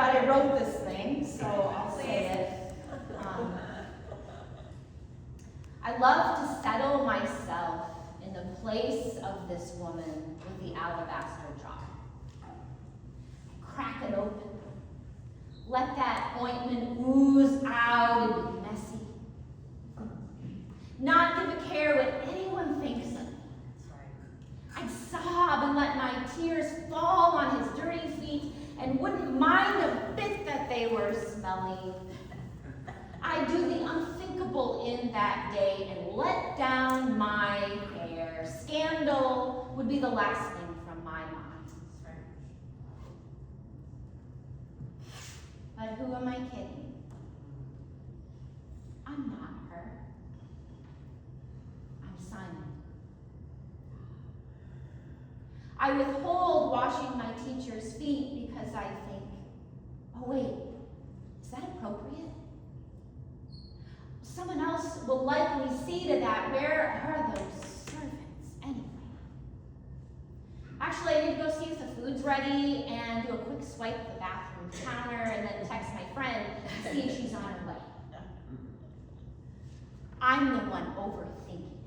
but I wrote this thing, so I'll say it. I love to settle myself in the place of this woman with the alabaster jar. Crack it open. Let that ointment ooze out and be messy. Not give a care what anyone thinks of me. I'd sob and let my tears fall on his dirty feet and wouldn't mind a bit that they were smelly. I'd do the unthinkable in that day and let down my hair. Scandal would be the last thing from my mind. But who am I kidding? I'm not her. I'm Simon. I withhold washing my teacher's feet because I think, oh wait, is that appropriate? Someone else will likely see to that. Where are those servants anyway? Actually, I need to go see if the food's ready and do a quick swipe at the bathroom counter and then text my friend to see if she's on her way. I'm the one overthinking it.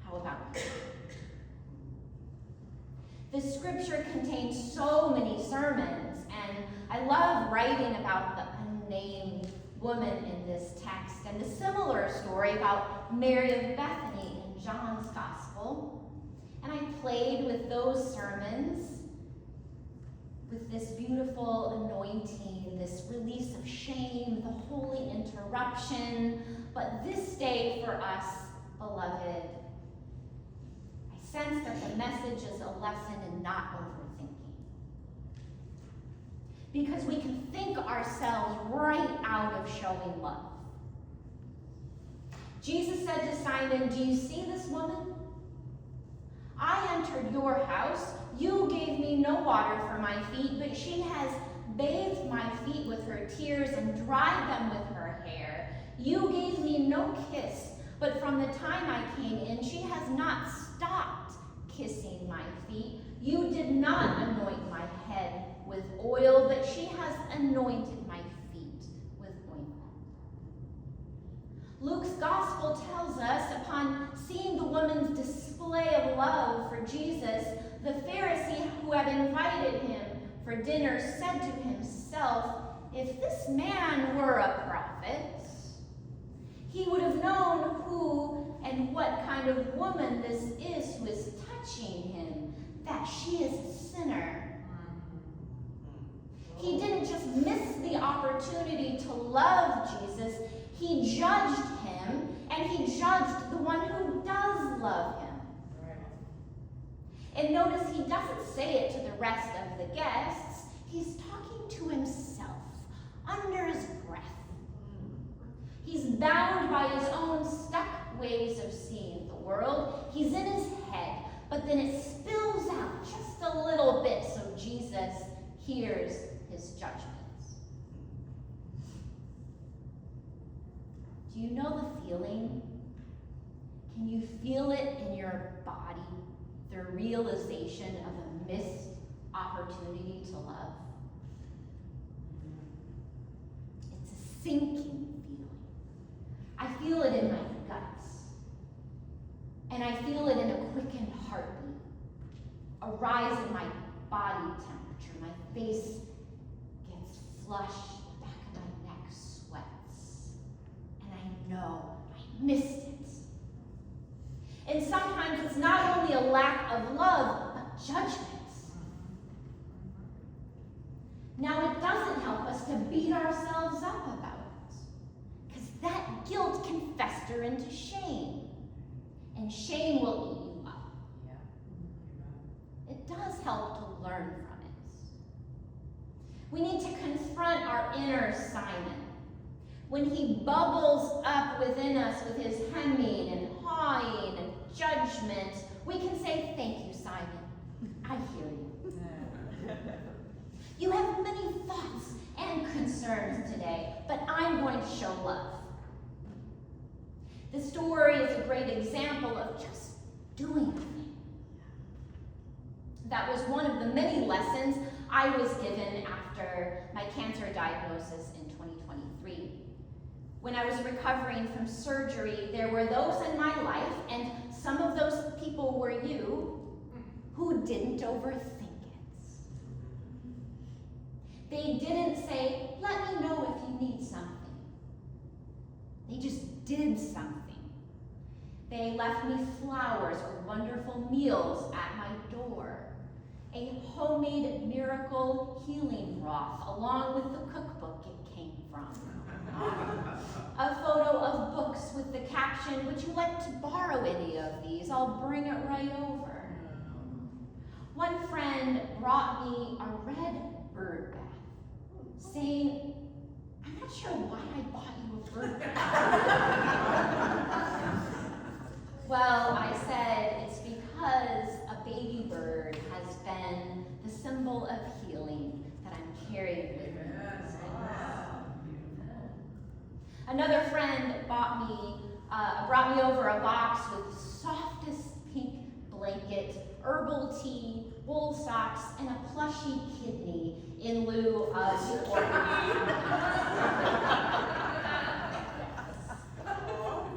How about you? The scripture contains so many sermons, and I love writing about the unnamed woman in this text and the similar story about Mary of Bethany in John's Gospel. And I played with those sermons with this beautiful anointing, this release of shame, the holy interruption. But this day for us, beloved, I sense that the message is a lesson in not overthinking. Because we can think ourselves right out of showing love. Jesus said to Simon, do you see this woman? I entered your house. You gave me no water for my feet, but she has bathed my feet with her tears and dried them with her hair. You gave me no kiss, but from the time I came in, she has not stopped kissing my feet. You did not anoint my head with oil, but she has anointed my feet with ointment. Luke's gospel tells us, upon seeing the woman's display of love for Jesus, the Pharisee who had invited him for dinner said to himself, if this man were a prophet, he would have known who and what kind of woman this is who is touching him, that she is a sinner. He didn't just miss the opportunity to love Jesus, he judged him, and he judged the one who does love him. And notice he doesn't say it to the rest of the guests. He's talking to himself under his breath. He's bound by his own stuck ways of seeing the world. He's in his head, but then it spills out just a little bit so Jesus hears his judgments. Do you know the feeling? Can you feel it in your body? The realization of a missed opportunity to love? It's a sinking feeling. I feel it in my guts. And I feel it in a quickened heartbeat. A rise in my body temperature. My face gets flushed, the back of my neck sweats. And I know I missed it. And sometimes it's not only a lack of love, but judgment. Now, it doesn't help us to beat ourselves up about it, because that guilt can fester into shame, and shame will eat you up. It does help to learn from it. We need to confront our inner Simon. When he bubbles up within us with his hemming and hawing and judgment, we can say, thank you, Simon. I hear you. You have many thoughts and concerns today, but I'm going to show love. The story is a great example of just doing a thing. That was one of the many lessons I was given after my cancer diagnosis in 2023. When I was recovering from surgery, there were those in my life, and some of those people were you, who didn't overthink it. They didn't say, let me know if you need something. They just did something. They left me flowers or wonderful meals at my door, a homemade miracle healing broth along with the cookbook it came from, a photo of books with the caption, would you like to borrow any of these? I'll bring it right over. One friend brought me a red bird bath, saying, I'm not sure why I bought you a bird bath. Well, I said, it's because a baby bird has been the symbol of healing that I'm carrying with me. Another friend brought me over a box with softest pink blanket, herbal tea, wool socks, and a plushy kidney in lieu of organ.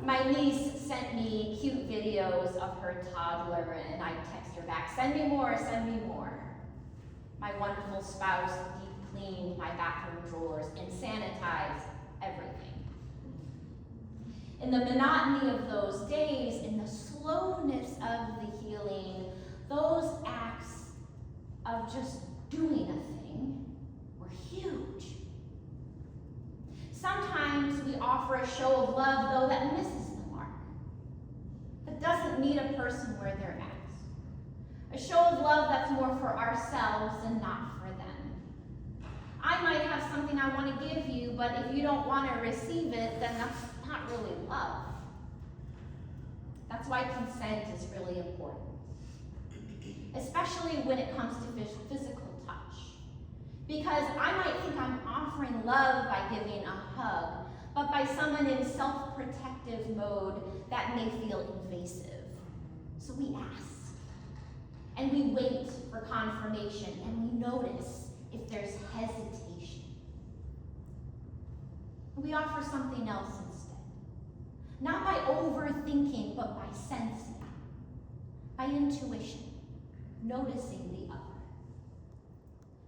My niece sent me cute videos of her toddler, and I text her back, send me more, send me more. My wonderful spouse deep cleaned my bathroom drawers and sanitized everything. In the monotony of those days, in the slowness of the healing, those acts of just doing a thing were huge. Sometimes we offer a show of love, though, that misses the mark, that doesn't meet a person where they're at. A show of love that's more for ourselves and not for them. I might have something I want to give you, but if you don't want to receive it, then that's not really love. That's why consent is really important, especially when it comes to physical touch. Because I might think I'm offering love by giving a hug, but by someone in self-protective mode, that may feel invasive. So we ask, and we wait for confirmation, and we notice if there's hesitation. We offer something else instead. Not by overthinking, but by sensing, by intuition, noticing the other.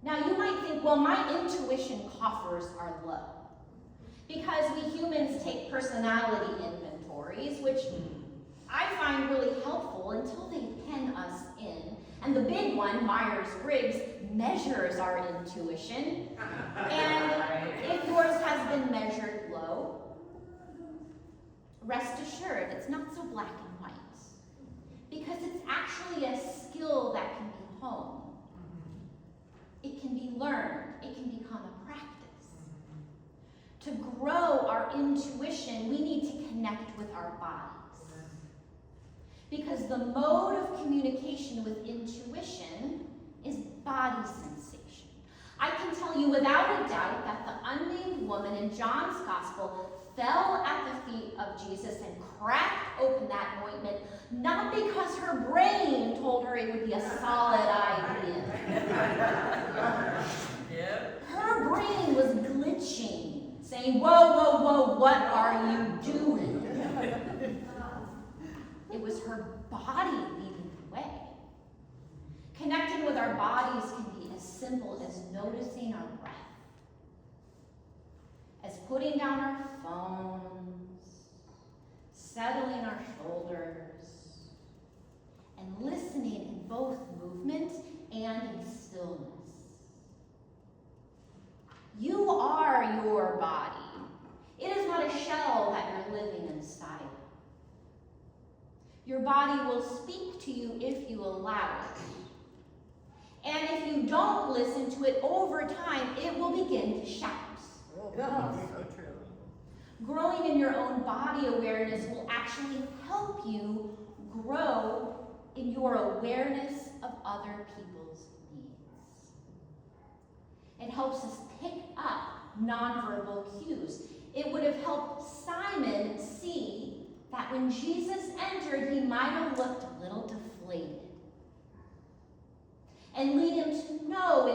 Now you might think, well, my intuition coffers are low, because we humans take personality inventories, which I find really helpful until they pen us in. And the big one, Myers-Briggs, measures our intuition. And if yours has been measured low, rest assured, it's not so black and white, because it's actually a skill that can be honed. It can be learned. It can become a practice. To grow our intuition, we need to connect with our bodies. Because the mode of communication with intuition is body sensation. I can tell you without a doubt that the unnamed woman in John's Gospel fell at the feet of Jesus and cracked open that ointment, not because her brain told her it would be a solid idea. Her brain was glitching, saying, whoa, whoa, whoa, what are you doing? It was her body leading the way. Connecting with our bodies can be as simple as noticing our breath, as putting down our phones, settling our shoulders, and listening in both movement and in stillness. You are your body. It is not a shell that you're living inside. Your body will speak to you if you allow it. And if you don't listen to it over time, it will begin to shout. So true. Growing in your own body awareness will actually help you grow in your awareness of other people's needs. It helps us pick up nonverbal cues. It would have helped Simon see that when Jesus entered, he might have looked a little deflated. And lead him to know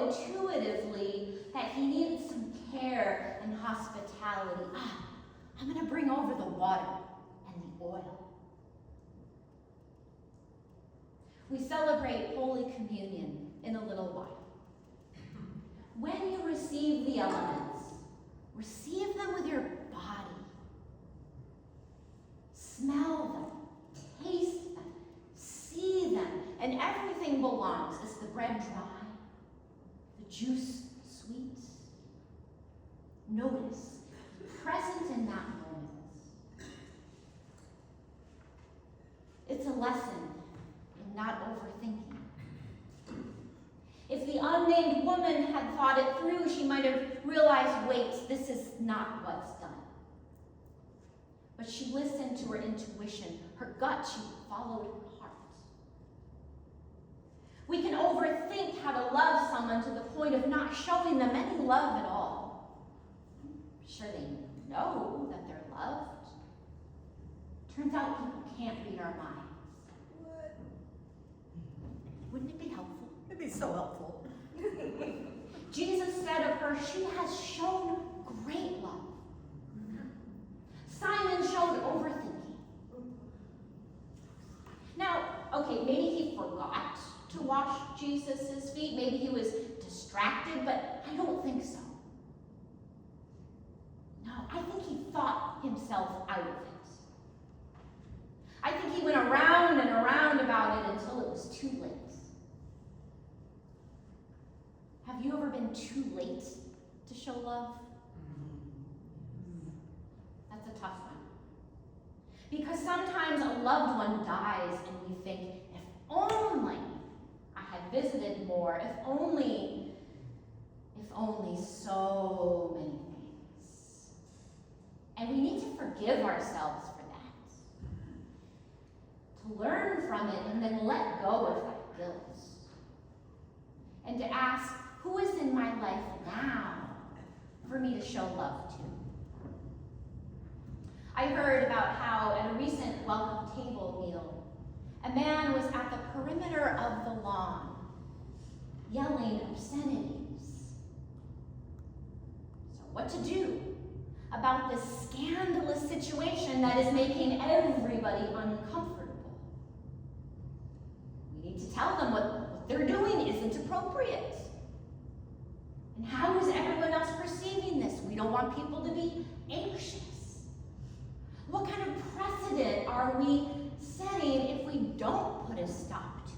hospitality. I'm going to bring over the water and the oil. We celebrate Holy Communion in a little while. When you receive the elements, receive them with your body. Smell them, taste them, see them, and everything belongs. Is the bread dry? The juice sweet? Notice, present in that moment. It's a lesson in not overthinking. If the unnamed woman had thought it through, she might have realized, wait, this is not what's done. But she listened to her intuition, her gut, she followed her heart. We can overthink how to love someone to the point of not showing them any love at all. I'm sure they know that they're loved. Turns out people can't read our minds. What? Wouldn't it be helpful? It'd be so helpful. Jesus said of her, she has shown great love. Simon showed overthinking. Now, okay, maybe he forgot to wash Jesus' feet. Maybe he was distracted, but I don't think so. No, I think he thought himself out of it. I think he went around and around about it until it was too late. Have you ever been too late to show love? That's a tough one. Because sometimes a loved one dies and we think, if only I had visited more, if only so many things. And we need to forgive ourselves for that. To learn from it and then let go of that guilt. And to ask, who is in my life now for me to show love to? I heard about how at a recent welcome table meal, a man was at the perimeter of the lawn, yelling obscenities. So what to do about this scandalous situation that is making everybody uncomfortable? We need to tell them what they're doing isn't appropriate. And how is everyone else perceiving this? We don't want people to be anxious. What kind of precedent are we setting if we don't put a stop to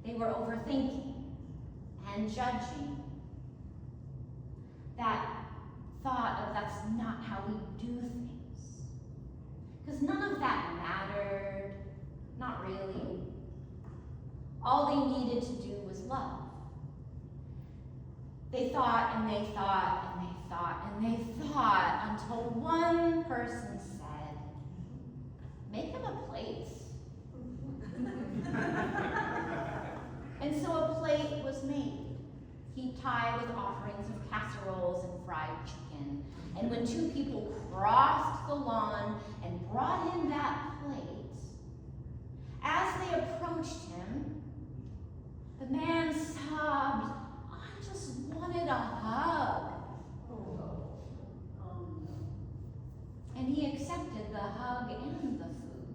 it? They were overthinking and judging. That thought of that's not how we do things. Because none of that mattered. Not really. All they needed to do was love. They thought and they thought and they thought and they thought until one person said, make him a plate. And so a plate was made, heaped high with offerings of casseroles and fried chicken. And when two people crossed the lawn and brought him that plate, as they approached him, the man sobbed, I just wanted a hug. And he accepted the hug and the food.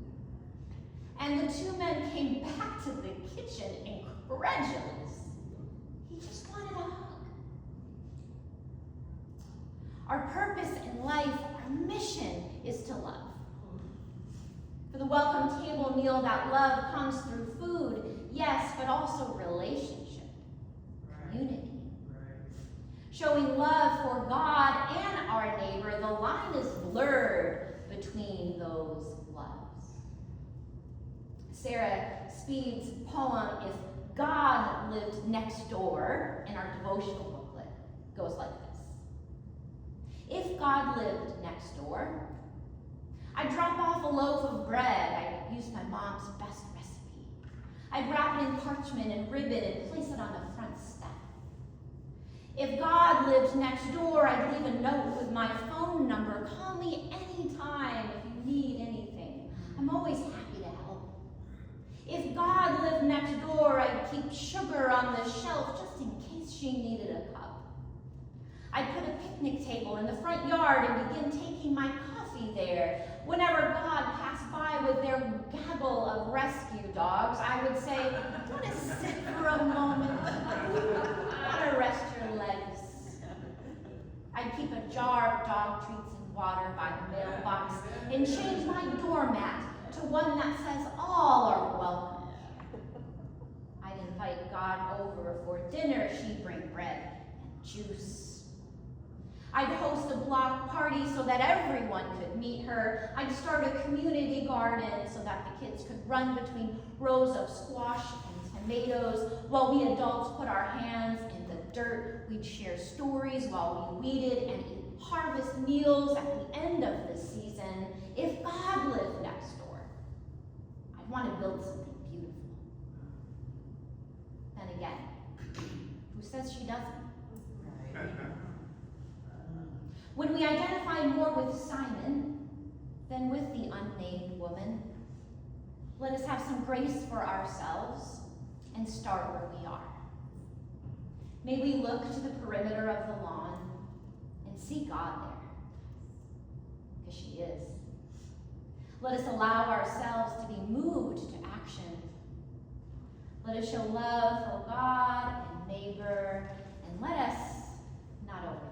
And the two men came back to the kitchen incredulous. He just wanted a hug. Our purpose in life, our mission is to love. For the welcome table meal, that love comes through food, yes, but also relationship, community. Showing love for God and our neighbor, the line is blurred between those loves. Sarah Speed's poem, If God Lived Next Door, in our devotional booklet, goes like this. If God lived next door, I'd drop off a loaf of bread. I'd use my mom's best recipe. I'd wrap it in parchment and ribbon and place it on the front step. If God lived next door, I'd leave a note with my phone number. Call me anytime if you need anything. I'm always happy to help. If God lived next door, I'd keep sugar on the shelf just in case she needed a cup. I'd put a picnic table in the front yard and begin taking my coffee there. Whenever God passed by with their gaggle of rescue dogs, I would say, "Want to sit for a moment? Want to rest your legs?" I'd keep a jar of dog treats and water by the mailbox and change my doormat to one that says all are welcome. I'd invite God over for dinner. She'd bring bread and juice. I'd host a block party so that everyone could meet her. I'd start a community garden so that the kids could run between rows of squash and tomatoes while we adults put our hands in the dirt. We'd share stories while we weeded and eat harvest meals at the end of the season. If God lived next door, I'd want to build something beautiful. Then again, who says she doesn't? When we identify more with Simon than with the unnamed woman, let us have some grace for ourselves and start where we are. May we look to the perimeter of the lawn and see God there, because she is. Let us allow ourselves to be moved to action. Let us show love for God and neighbor, and let us not overlook